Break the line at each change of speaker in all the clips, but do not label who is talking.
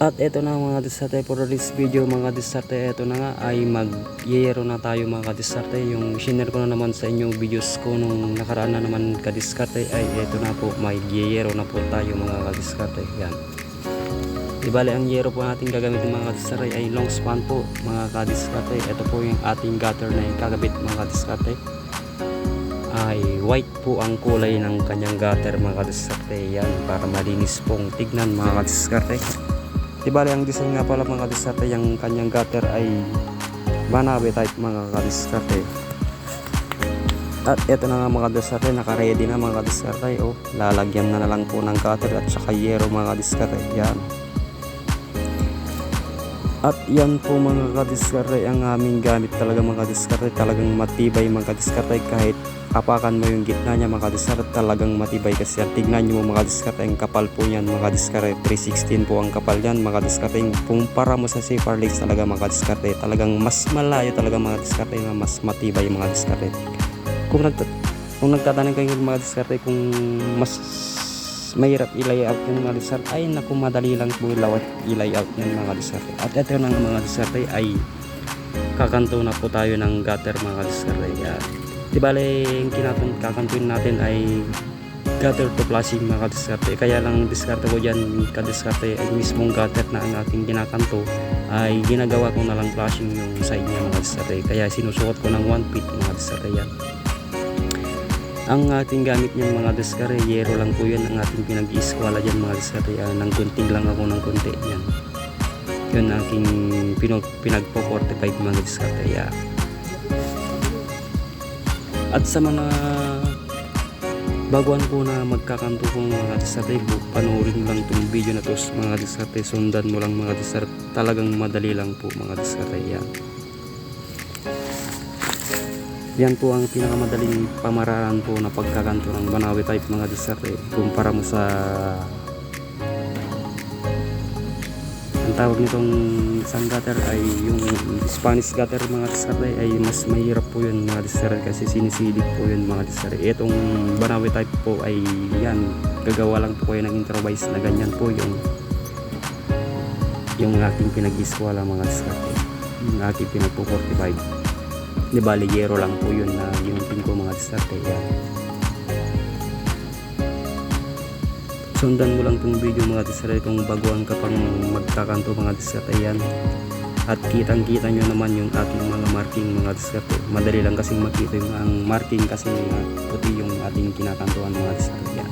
At eto na mga disarte for this video mga disarte, eto na nga ay mag-yero na tayo mga disarte. Yung share ko na naman sa inyo videos ko nung nakaraan na naman kadiskarte ay eto na po, mag-yero na po tayo mga kadiskarte. Yan. Ibali ang yero po natin gagamitin mga kadiskarte ay long span po mga kadiskarte. Ito po yung ating gutter na yung kagabit mga kadiskarte. Ay white po ang kulay ng kanyang gutter mga kadiskarte. Yan, para malinis pong tignan mga kadiskarte. Dibali ang design nga pala mga kadiskarte, yung kanyang gutter ay Banabe type mga kadiskarte. At eto na nga mga kadiskarte, naka-ready na mga kadiskarte. Oh, lalagyan na lang po ng gutter at saka yero mga kadiskarte. Yan. At yan po mga kadiskarte ang aming gamit talaga mga kadiskarte. Talagang matibay mga kadiskarte, kahit apakan mo yung gitna niya mga kadiskarte, talagang matibay kasi tignan nyo mga kadiskarte, ang kapal po yan mga kadiskarte, 316 po ang kapal yan mga kadiskarte. Kumpara mo sa Safer Lakes talaga mga kadiskarte, talagang mas malayo talaga mga kadiskarte, na mas matibay mga kadiskarte. Kung nagtatanong kayo mga kadiskarte kung mas mahirap i-layout yung mga kadiskarte, ay naku, madali lang po i-layout yan mga kadiskarte. At ito na mga kadiskarte ay kakanto na po tayo ng gutter mga kadiskarte. Di bale, yung kakantuin natin ay gutter to flashing mga kadiskarte. Kaya lang diskarte ko dyan kadiskarte, ay mismong gutter na ang ating kinakanto ay ginagawa ko na lang flashing yung side niya mga kadiskarte. Kaya sinusuot ko ng 1 feet mga kadiskarte yan. Ang ating gamit niyan mga kadiskarte, yero lang po yan ang ating pinag-iiskwala dyan mga kadiskarte. Nang kunting lang ako ng kunti yan. Yun aking pinagpo 45 mga kadiskarte. At sa mga baguhan po na magkakanto po mga kadiskarte, panoorin mo lang itong video na to mga kadiskarte, sundan mo lang mga kadiskarte, talagang madali lang po mga kadiskarte. Yan po ang pinakamadaling pamaraan po na pagkakanto ng Banabe type mga kadiskarte. Kumpara mo sa ang tawag nitong isang gutter ay yung Spanish gutter mga kadiskarte, ay mas mahirap po yun mga kadiskarte kasi sinisilip po yun mga kadiskarte. Itong Banabe type po ay yan, gagawa lang po kayo ng improvise na ganyan po yung aking pinag-iswala mga kadiskarte, yung aking pinagpo 45. Di bali yero lang po yun na ginupin ko mga kadiskarte. Sundan mo lang itong video mga kadiskarte kung baguhan ka pang magkakanto mga kadiskarte yan. At kitang kita nyo naman yung ating mga marking mga kadiskarte. Madali lang kasing makita yung ang marking kasi puti yung ating kinakantuan mga kadiskarte yan.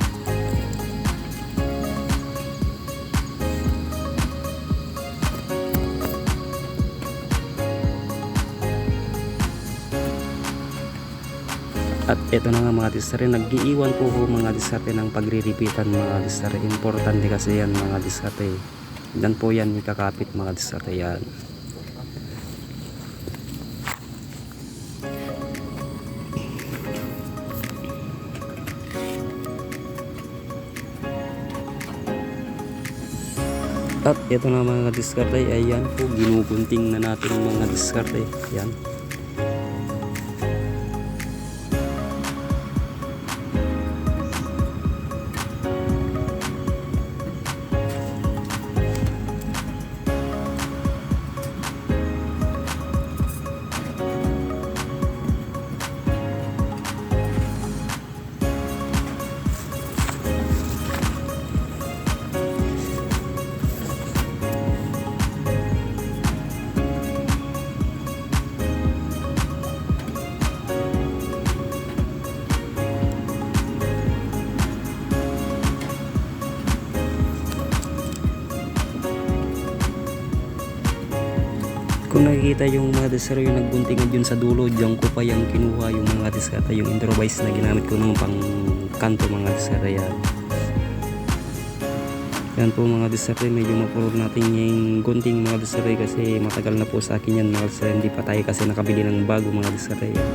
At ito na nga mga kadiskarte, nag-iiwan po ko mga kadiskarte ng pagre-repeatan mga kadiskarte. Importante kasi yan mga kadiskarte. Dan po yan ikakapit mga kadiskarte yan. At ito na mga kadiskarte, ayan po, ginugunting na natin mga kadiskarte. Yan. Kung nakikita yung mga kadiskarte yung nagbuntingan dyan sa dulo, dyan ko pa yung kinuha yung mga kadiskarte, yung improvise na ginamit ko ng pang kanto mga kadiskarte yan. Yan po mga kadiskarte, medyo mapurog natin yung gunting mga kadiskarte kasi matagal na po sa akin yan mga kadiskarte. Hindi pa tayo kasi nakabili ng bago mga kadiskarte yan.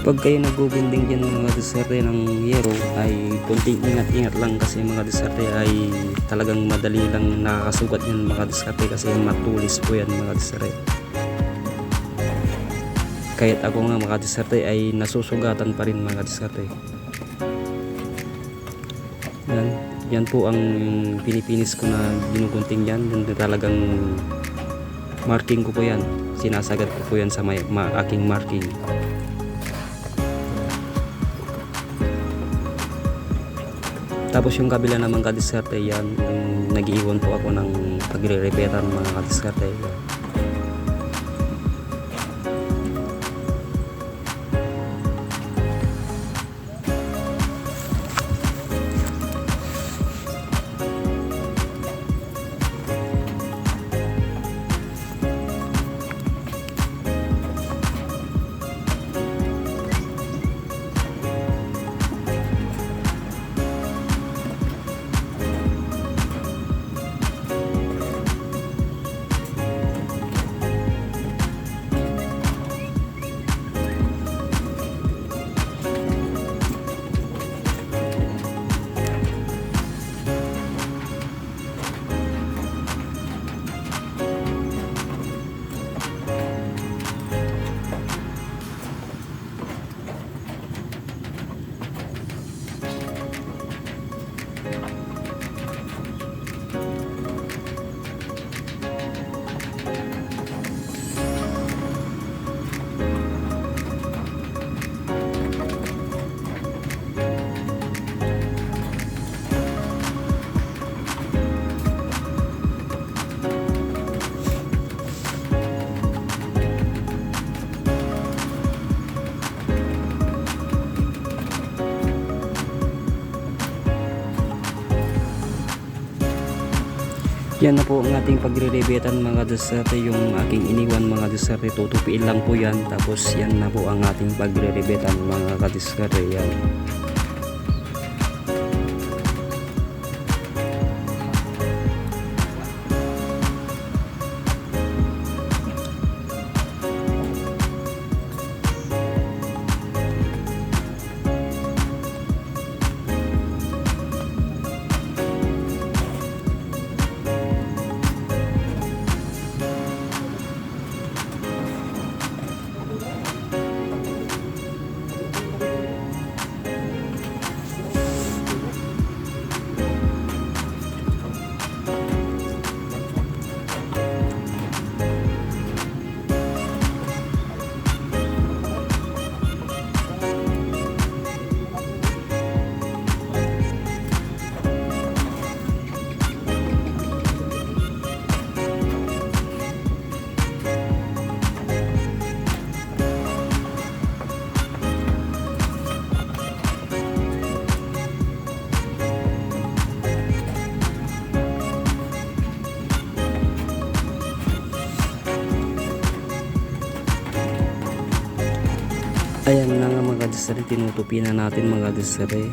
Pag kayo nag-bending dyan mga diskarte ng yero ay konting ingat-ingat lang kasi mga diskarte ay talagang madali lang nakakasugat yan mga diskarte kasi matulis po yan mga diskarte. Kahit ako nga mga diskarte ay nasusugatan pa rin mga diskarte. Yan po ang pinipinis ko na ginugunting yan. Yan talagang marking ko po yan. Sinasagat ko po yan sa aking marking. Tapos yung kabila naman kadiskarte yan, nag-iwan po ako ng pagre-repetan mga kadiskarte yan. Yan na po ang ating pagre-rebetan mga diskarte, yung aking iniwan mga diskarte, tutupiin lang po yan. Tapos yan na po ang ating pagre-rebetan mga kadiskarte yan. Ayan na nga mga diskarte, tinutupi na natin mga diskarte.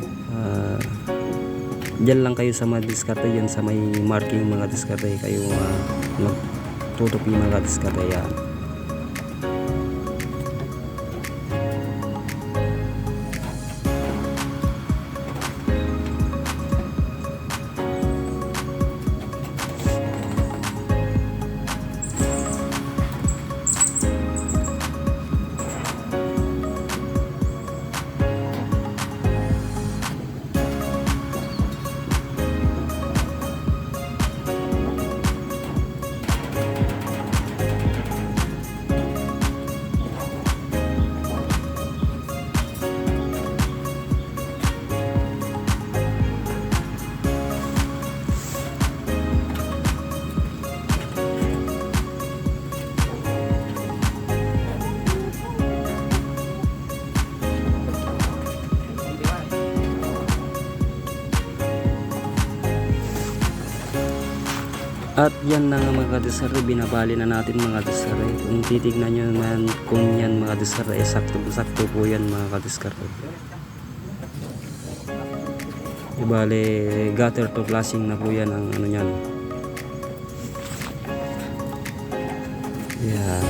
Diyan lang kayo sa mga diskarte, yan sa may marking mga diskarte kayo magtutupi mga diskarte yan. At yan na nga mga diskarte, binabali na natin mga diskarte. Kung titignan nyo naman kung yan mga diskarte, sakto po yan mga diskarte. Ibale gutter to flashing na po yan ang ano yan. Yan.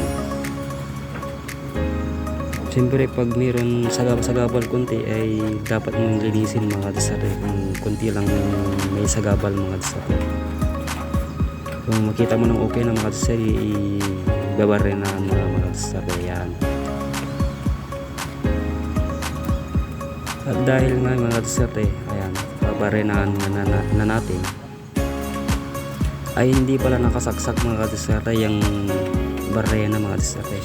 Siyempre pag mayroon sagabal konti ay dapat mong linisin mga kadisarte kung konti lang may sagabal mga kadisarte. Kung makita mo ng okay na mga kadisarte, ibabarinahan mo na mga kadisarte. Yan. At dahil nga mga kadisarte, ayan, babarinahan na natin, ay hindi pala nakasaksak mga kadisarte yung barena mga kadisarte.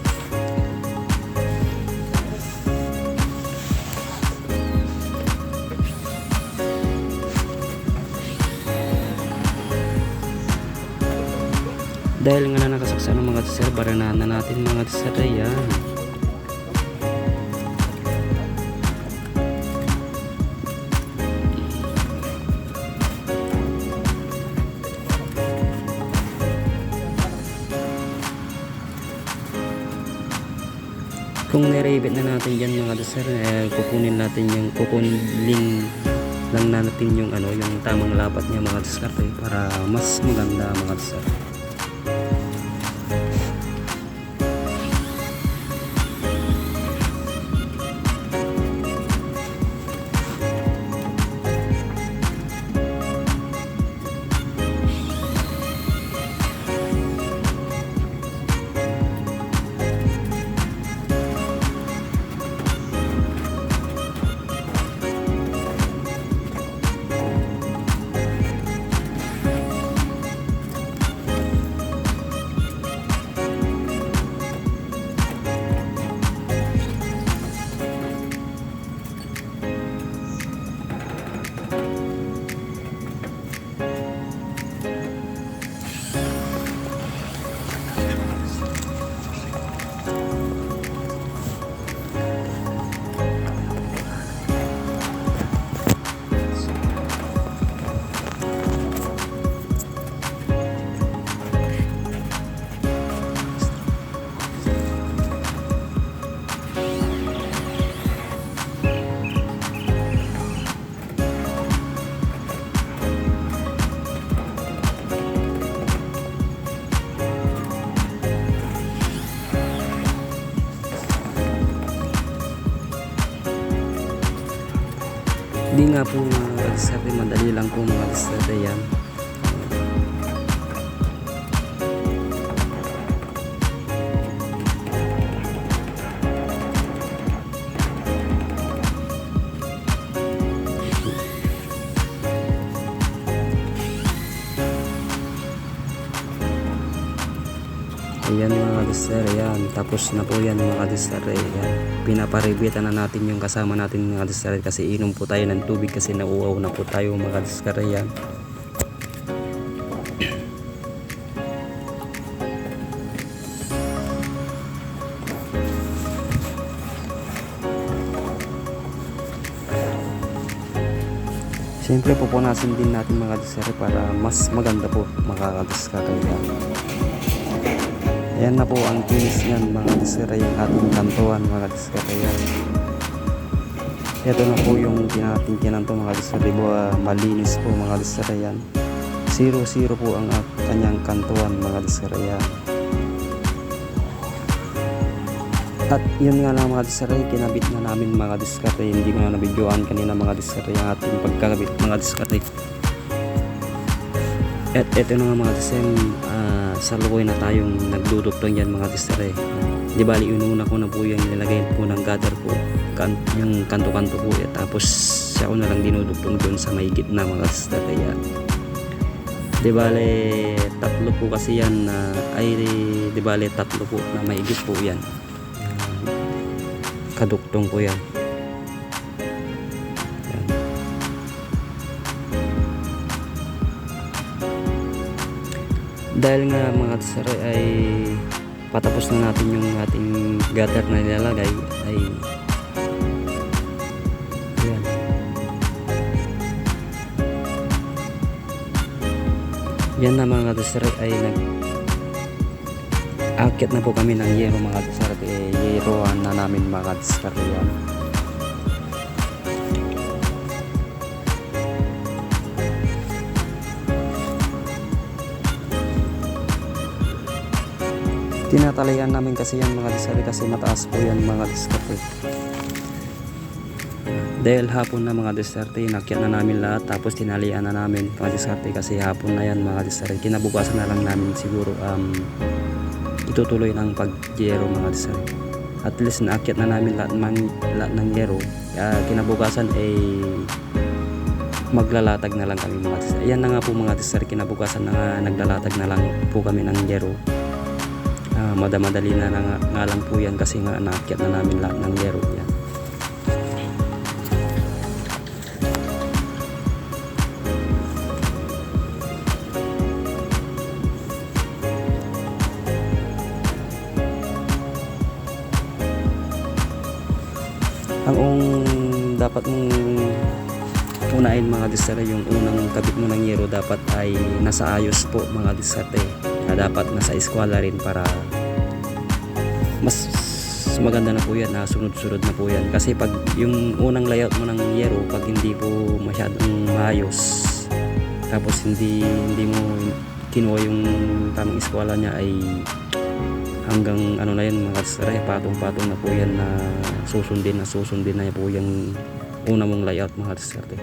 Dahil nga na nakasaksa ng mga tisser, baranahan na natin mga tisser. Yan. Kung nire-rebit na natin yan mga tisser, kukunin lang natin yung yung tamang lapat niya mga tisser para mas maganda mga tisser. Hindi nga po mga kadisarte, madali lang po mga kadisarte yan. Ayan mga kadistere, yan. Tapos na po yan mga kadistere. Yan. Pinaparibitan na natin yung kasama natin mga kadistere kasi inom po tayo ng tubig kasi nauuaw na po tayo mga kadistere. Yan. Siyempre pupunasin din natin mga kadistere para mas maganda po mga kadistere. Yan. Ayan na po ang kinis niyan mga kadistere, yung ating kantuan mga kadistere. Ito na po yung ating kinanto mga kadistere. Malinis po mga kadistere yan. 0-0 po ang kanyang kantuan mga kadistere yan. At yun nga lang mga kadistere, kinabit na namin mga kadistere. Hindi ko na nabidyoan kanina mga kadistere yung ating pagkakabit mga kadistere. At ito na nga mga kadistere, sa lukoy na tayong nagdudugtong yan mga kadistere. Di bali inuna ko na po yan, nilagay po ng gutter po yung kanto-kanto po yan. Tapos siya ko na lang dinudugtong doon sa may gitna mga kadistere yan. Di bali tatlo po kasi yan di bali tatlo po na maigit po yan. Kaduktong ko yan. Dahil nga mga kadistere ay patapos na natin yung ating gutter na nilalagay ay yan. Yan na mga kadistere ay nag-akit na po kami ng yero mga kadistere. Yeroan na namin mga kadistere yan. Tinatalian namin kasi yan mga diskarte kasi mataas po yan mga diskarte. Dahil hapon na mga diskarte, inakyat na namin lahat tapos tinalian na namin mga diskarte kasi hapon na yan mga diskarte. Kinabukasan na lang namin siguro itutuloy ng pag-yero mga diskarte. At least naakyat na namin lahat ng yero. Kinabukasan ay maglalatag na lang kami mga diskarte. Yan na nga po mga diskarte, kinabukasan na nga naglalatag na lang po kami ng yero. Madali na nga lang po yan kasi nga naakyat na namin lahat ng yero yan. Ang dapat mong unahin mga diskarte, yung unang kabit mo ng yero dapat ay nasa ayos po mga diskarte. Dapat nasa eskwela rin para mas maganda na po yan, sunod-sunod na po yan. Kasi pag yung unang layout mo ng yero, pag hindi po masyadong maayos tapos hindi mo kinuha yung tamang eskwela niya, ay hanggang ano na yan mga diskarte, patong-patong na po yan na susundin na po yung una mong layout mga diskarte.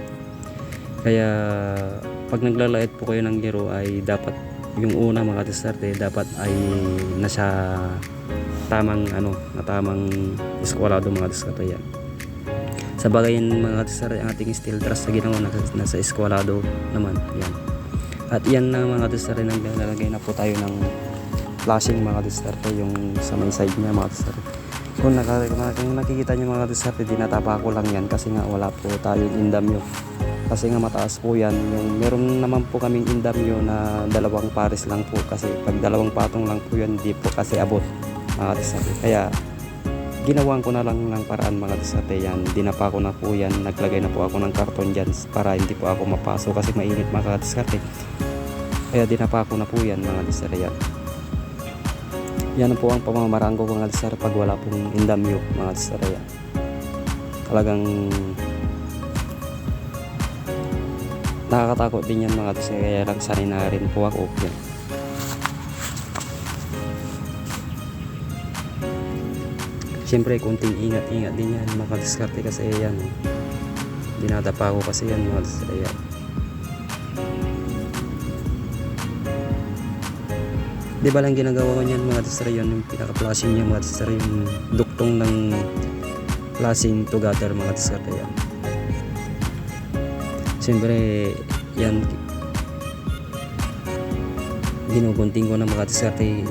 Kaya pag naglalayat po kayo ng yero ay dapat yung una mga diskarte dapat ay nasa tamang tamang eskwalado mga diskarte yan. Sa bagay yan mga diskarte, ang ating steel truss sa ginawa nasa eskwalado naman yan. At yan na mga diskarte, naglalagay na po tayo ng flashing mga diskarte, yung sa may side niya mga diskarte. Kung nakikita niyo mga diskarte, dinatapa ko lang yan kasi nga wala po tayong indamyo. Kasi nga mataas po yan. Yung meron naman po kaming indamyo na 2 pares lang po, kasi pag 2 patong lang po yan, hindi po kasi abot mga diskarte. Kaya ginawan ko na lang ng paraan mga diskarte yan. Dinapa ko na po yan, naglagay na po ako ng karton dyan para hindi po ako mapaso kasi mainit mga diskarte. Kaya dinapa ko na po yan mga diskarte yan. Yan po ang pamamaraan ko mga diskarte pag wala pong indamyo mga diskarte yan. Talagang nakakatakot din yan mga diskarte, kaya lang sanay na rin po ako yan. Siyempre kunting ingat din yan mga diskarte kasi yan dinadapa ko kasi yan mga diskarte yan. Di ba lang ginagawa ko yan mga diskarte, yan yung pinaka-flashing niya mga diskarte, yung duktong ng flashing together mga diskarte yan. Siyempre yan ginugunting ko na mga diskarte.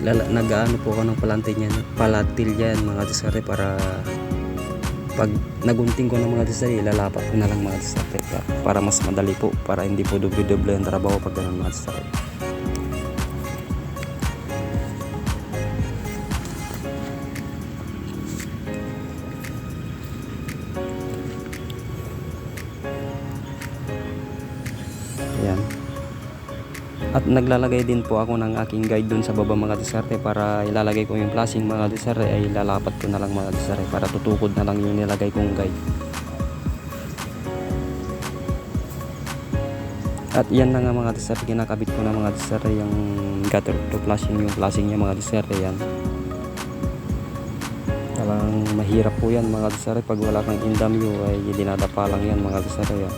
Nag-ano po ako ng palatil yan mga diskarte para pag nagunting ko ng mga diskarte, ilalapat ko na lang mga diskarte para mas madali po, para hindi po doble-doble ang trabaho pag ganun mga diskarte. Ayan. At naglalagay din po ako ng aking guide dun sa baba mga diskarte, para ilalagay ko yung flashing mga diskarte ay lalapat ko na lang mga diskarte para tutukod na lang yung nilagay kong guide. At yan na nga mga diskarte, kinakabit ko na mga diskarte yung gutter to flashing, yung flashing niya mga diskarte yan. Talagang mahirap po yan mga diskarte, pag wala kang indamyo ay dinadapa lang yan mga diskarte yan.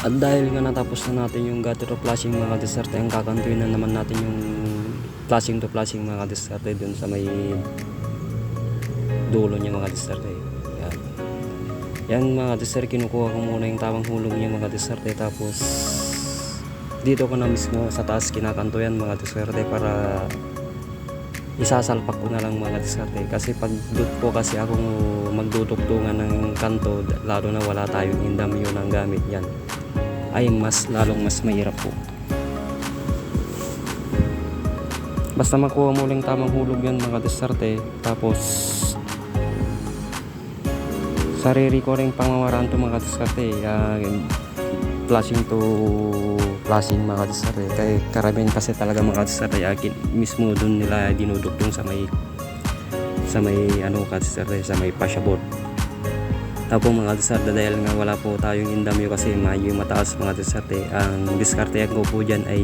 At dahil nga natapos na natin yung gutter to flashing mga diskarte, ang kakantuin na naman natin yung flashing to flashing mga diskarte dun sa may dulo niya mga diskarte. Yan. Yan mga diskarte, kinukuha ko muna yung tamang hulog niya mga diskarte, tapos dito ko na mismo sa taas kinakanto yan mga diskarte para isasalpak ko na lang mga diskarte. Kasi pag doon po kasi ako magdudugtungan ng kanto, lalo na wala tayong indamyo ng gamit yan. ay lalong mas mahirap po. Basta makuha mo lang tamang hulog yan mga diskarte, tapos sarili ko rin pamamaraan to mga diskarte, flashing to flashing mga diskarte. Kaya karamihan kasi talaga mga diskarte akin mismo dun nila dinudugtong sa may ano diskarte, sa may pasabot. Tapos mga diskarte, dahil nga wala po tayong indamyo kasi medyo mataas mga diskarte, ang diskarte ko po dyan ay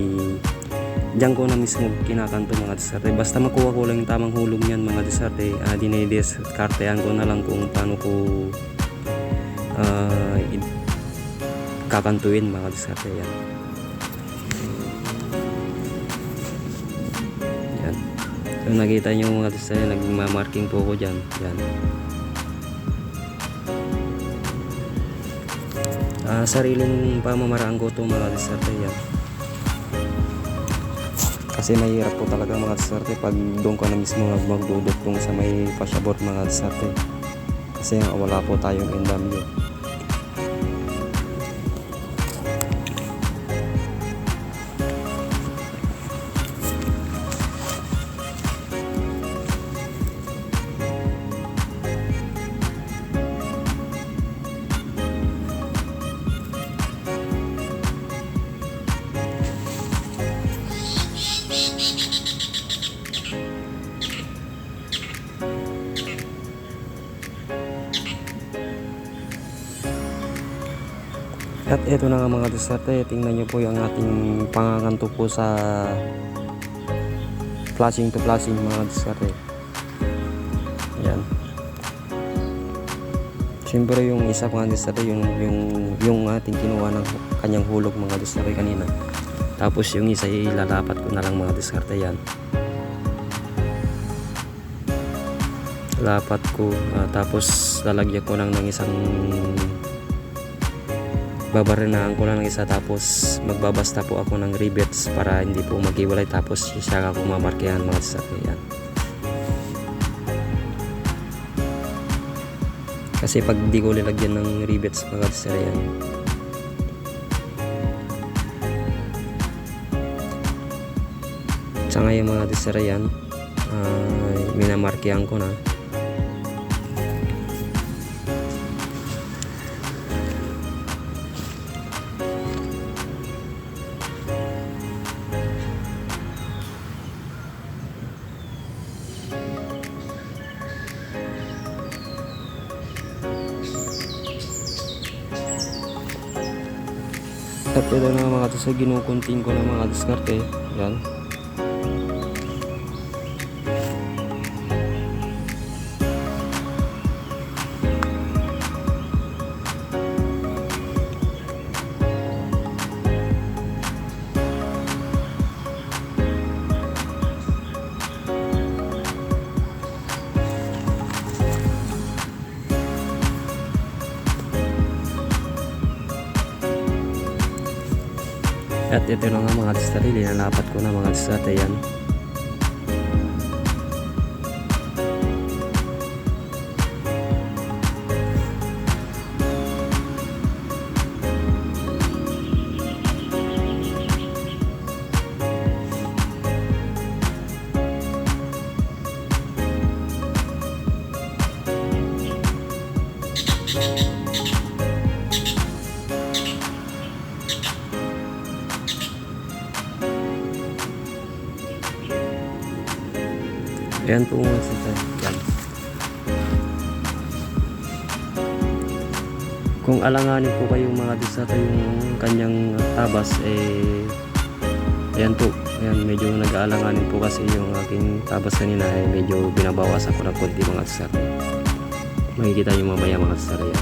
diyan ko na mismo kinakanto mga diskarte. Basta makuha ko lang yung tamang hulog niyan mga diskarte, dinidiskartehan ko na lang kung paano ko kakantuin mga diskarte. Yan. Yan. So nakita nyo mga diskarte, nagmamarking po ko dyan. Yan. Sariling pamamaraan ko ito mga diskarte. Yan. Kasi mahirap po talaga mga diskarte pag doon ka na mismo magdudugtong sa may pasabot mga diskarte. Kasi wala po tayong indamyo. At ito na nga mga diskarte, tingnan nyo po yung ating pangakanto po sa flashing to flashing mga diskarte. Yan. Siyempre yung isa mga diskarte, yung ating kinuha ng kanyang hulog mga diskarte kanina. Tapos yung isa ilalapat ko na lang mga diskarte. Yan. Lapat ko, tapos lalagyan ko ng isang, babarinahan ko lang ng isa, tapos magbabasta po ako ng rivets para hindi po maghiwalay, tapos siya ako mamarkehan mga diskarte. Yan. Kasi pag di ko nilagyan ng rivets mga diskarte, yan, sa ngayon mga diskarte, yan minamarkehan ko na. At ito na mga diskarte, ginukunting ko na mga diskarte. Yan. At ito na nga mga diskarte, linalapat ko na mga diskarte. Yan. Ayan po mga diskarte. Yan. Kung alanganin po kayong mga diskarte yung kanyang tabas, ayan po. Ayan, medyo nag-aalanganin po kasi yung aking tabas kanina, medyo binabawasan ko ng konti mga diskarte. Makikita nyo mamaya mga diskarte.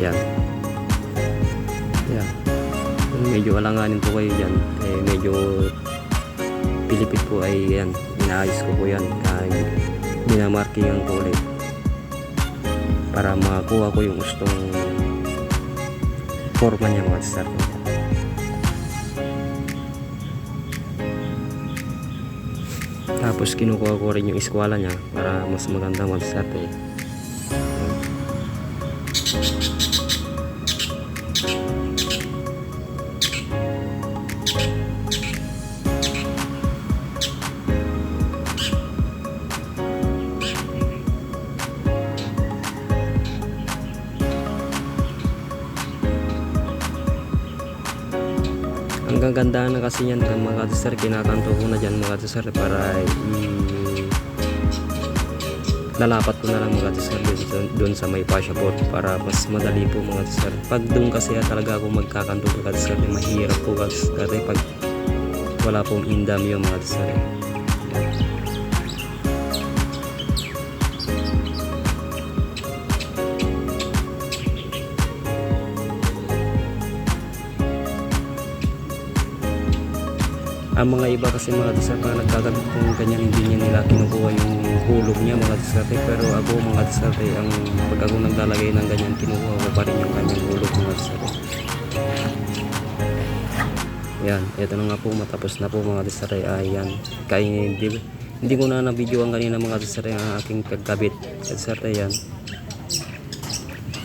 Yan. Yan. Kung medyo alanganin po kayo dyan, medyo pilipit po, ay yan, inaayos ko po yan, binamarkingan ko ulit para makakuha ko yung gustong forma niya mga diskarte. Tapos kinukuha ko rin yung eskwala niya para mas maganda mga diskarte. Ang gaganda na kasi yan mga kadisar, kinakanto ko na dyan mga kadisar para lalapat ko na lang mga kadisar doon sa may passport para mas madali po mga kadisar. Pag doon kasi talaga ako magkakanto mga kadisar, mahirap po kadisar pag wala pong indam yung mga kadisar. Ang mga iba kasi mga kadisar na nagkakabit kung ganyan, hindi niya nila kinukuha yung hulog niya mga disarte, pero ako mga disarte, ang pag ako naglalagay ng ganyan, kinukuha ko pa rin yung kanyang hulog mga disarte. Yan, ito na nga po, matapos na po mga disarte. Ayan, kaya hindi ko na na-video ang kanina mga disarte ang aking pagkabit disarte. Yan,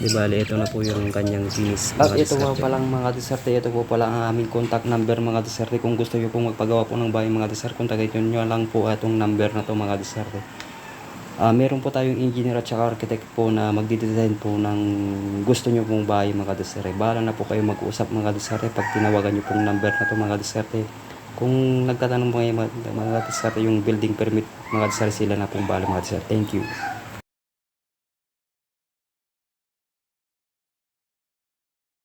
di bali, ito na po yung kanyang finish. At ito po palang mga disarte, ito po pala ang aming contact number mga disarte. Kung gusto nyo pong magpagawa po ng bahay mga disarte, kontakin nyo lang po itong number na to mga disarte. Meron po tayong engineer at saka architect po na magdidesign po ng gusto nyo pong bahay mga disarte. Bahala na po kayo mag-usap mga disarte pag tinawagan nyo pong number na to mga disarte. Kung nagtatanong mga disarte yung building permit mga disarte, sila na pong bahala mga disarte. Thank you.